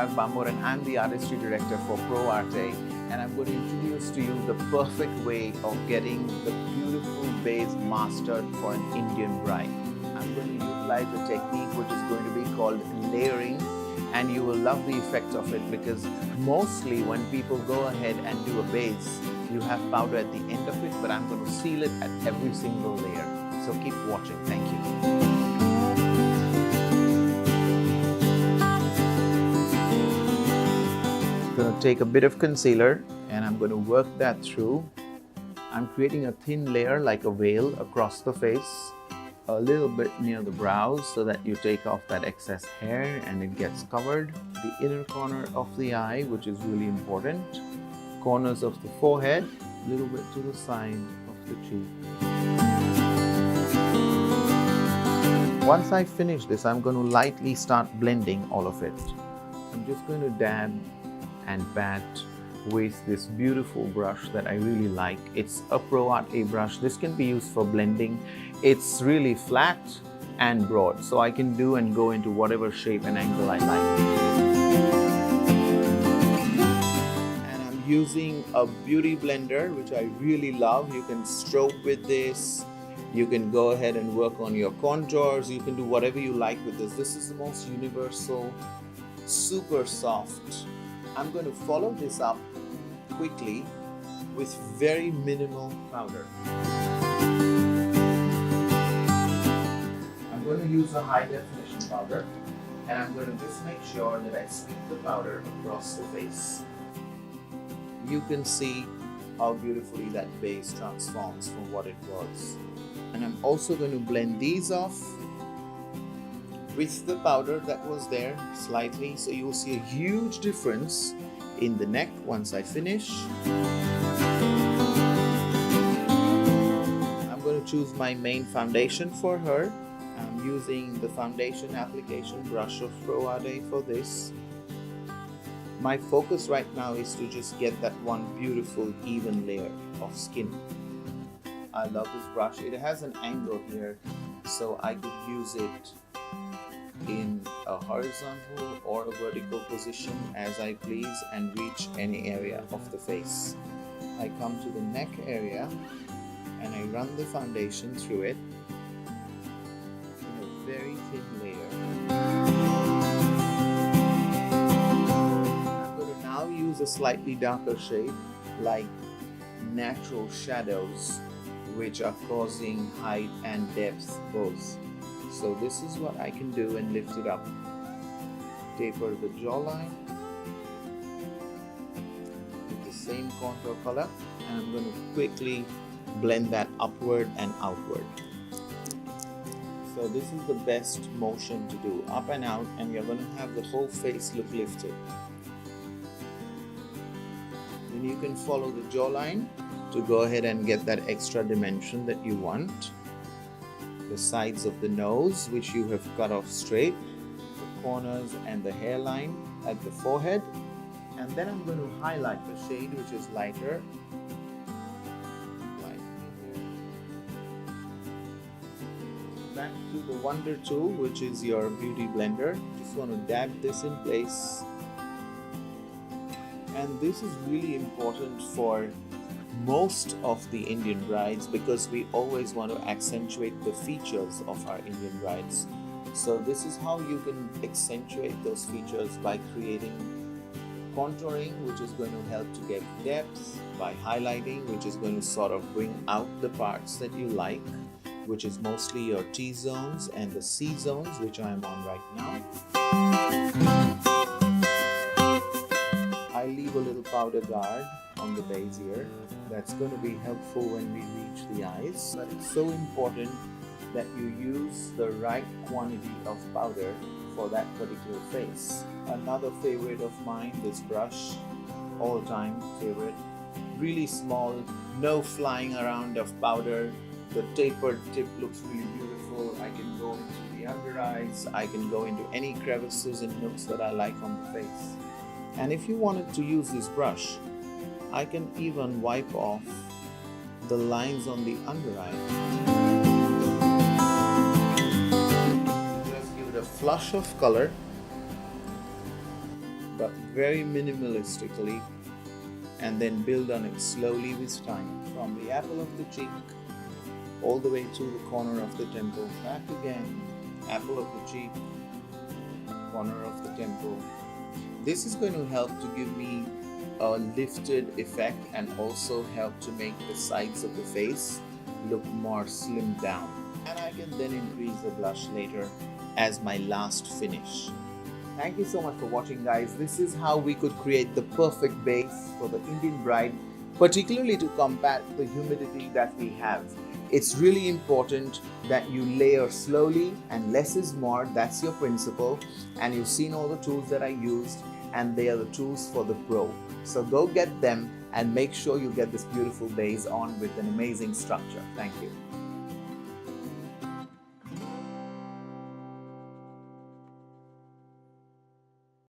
Cherag Bambboat and I'm the Artistry Director for Pro Arte, and I'm going to introduce to you the perfect way of getting the beautiful base mastered for an Indian bride. I'm going to utilize a technique which is going to be called layering, and you will love the effect of it because mostly when people go ahead and do a base, you have powder at the end of it, but I'm going to seal it at every single layer. So keep watching. Thank you. I'm going to take a bit of concealer and I'm going to work that through. I'm creating a thin layer like a veil across the face, a little bit near the brows so that you take off that excess hair and it gets covered. The inner corner of the eye, which is really important. Corners of the forehead, a little bit to the side of the cheek. Once I finish this, I'm going to lightly start blending all of it. I'm just going to dab and pat with this beautiful brush that I really like. It's a Pro Arte brush. This can be used for blending. It's really flat and broad, so I can do and go into whatever shape and angle I like. And I'm using a beauty blender, which I really love. You can stroke with this. You can go ahead and work on your contours. You can do whatever you like with this. This is the most universal, super soft. I'm going to follow this up quickly with very minimal powder. I'm going to use a high definition powder, and I'm going to just make sure that I sweep the powder across the face. You can see how beautifully that base transforms from what it was. And I'm also going to blend these off with the powder that was there slightly, so you will see a huge difference in the neck once I finish. I'm going to choose my main foundation for her. I'm using the foundation application brush of Pro Arte for this. My focus right now is to just get that one beautiful even layer of skin. I love this brush. It has an angle here, so I could use it in a horizontal or a vertical position as I please and reach any area of the face. I come to the neck area and I run the foundation through it in a very thin layer. I'm going to now use a slightly darker shade like natural shadows, which are causing height and depth both. So this is what I can do and lift it up. Taper the jawline with the same contour color, and I'm going to quickly blend that upward and outward. So this is the best motion to do, up and out, and you're going to have the whole face look lifted. Then you can follow the jawline to go ahead and get that extra dimension that you want. The sides of the nose, which you have cut off straight, the corners and the hairline at the forehead, and then I'm going to highlight the shade, which is lighter. Back to the Wonder tool, which is your beauty blender. Just want to dab this in place, and this is really important for most of the Indian brides because we always want to accentuate the features of our Indian brides. So this is how you can accentuate those features by creating contouring, which is going to help to get depth, by highlighting, which is going to sort of bring out the parts that you like, which is mostly your T-zones and the C-zones, which I am on right now. I leave a little powder guard on the base here. That's going to be helpful when we reach the eyes, but it's so important that you use the right quantity of powder for that particular face. Another favorite of mine, this brush, all-time favorite, really small, no flying around of powder. The tapered tip looks really beautiful. I can go into the under eyes, I can go into any crevices and nooks that I like on the face. And if you wanted to use this brush, I can even wipe off the lines on the under eye. Just give it a flush of color, very minimalistically, and then build on it slowly with time, from the apple of the cheek all the way to the corner of the temple, back again, apple of the cheek, corner of the temple. This is going to help to give me a lifted effect and also help to make the sides of the face look more slimmed down. And I can then increase the blush later as my last finish. Thank you so much for watching, guys. This is how we could create the perfect base for the Indian bride, particularly to combat the humidity that we have. It's really important that you layer slowly, and less is more. That's your principle. And you've seen all the tools that I used, and they are the tools for the pro. So go get them and make sure you get this beautiful base on with an amazing structure. Thank you.